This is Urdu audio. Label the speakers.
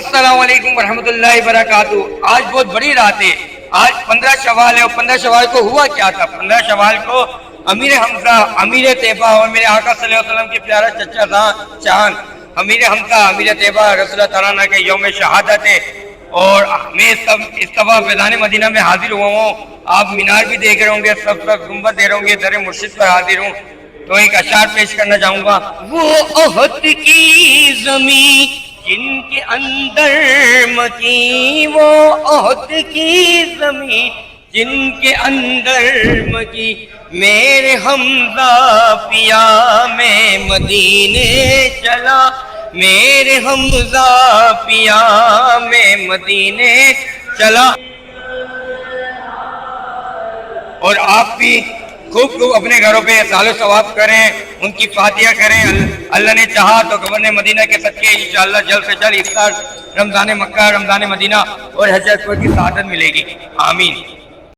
Speaker 1: السلام علیکم ورحمۃ اللہ وبرکاتہ۔ آج بہت بڑی رات ہے، آج 15 شوال ہے، اور 15 شوال کو ہوا کیا تھا؟ 15 شوال کو امیر حمزہ، امیر طیبہ اور میرے آقا صلی اللہ علیہ وسلم کے پیارا چچا چاند امیر حمزہ، امیر طیبہ رسول اللہ تعالیٰ کے یوم شہادت ہے، اور میں اس دفعہ فیضان مدینہ میں حاضر ہوا ہوں۔ آپ مینار بھی دیکھ رہے ہوں گے، سب گنبد دے رہے ہوں گے، در مرشد پر حاضر ہوں، تو ایک اشعار پیش کرنا چاہوں گا۔ وہ احد کی زمین جن کے اندر مکی، وہ احد کی زمین جن کے اندر مکی، میرے حمزہ پیا میں مدینے چلا، میرے حمزہ پیا میں مدینے چلا۔ اور آپ بھی خوب اپنے گھروں پہ سال و ثواب کریں، ان کی فاتحہ کریں، اللہ نے چاہا تو گورنر مدینہ کے صدقے انشاءاللہ جلد سے جلد افطار رمضان مکہ، رمضان مدینہ اور حج اکبر کی سعادت ملے گی، آمین۔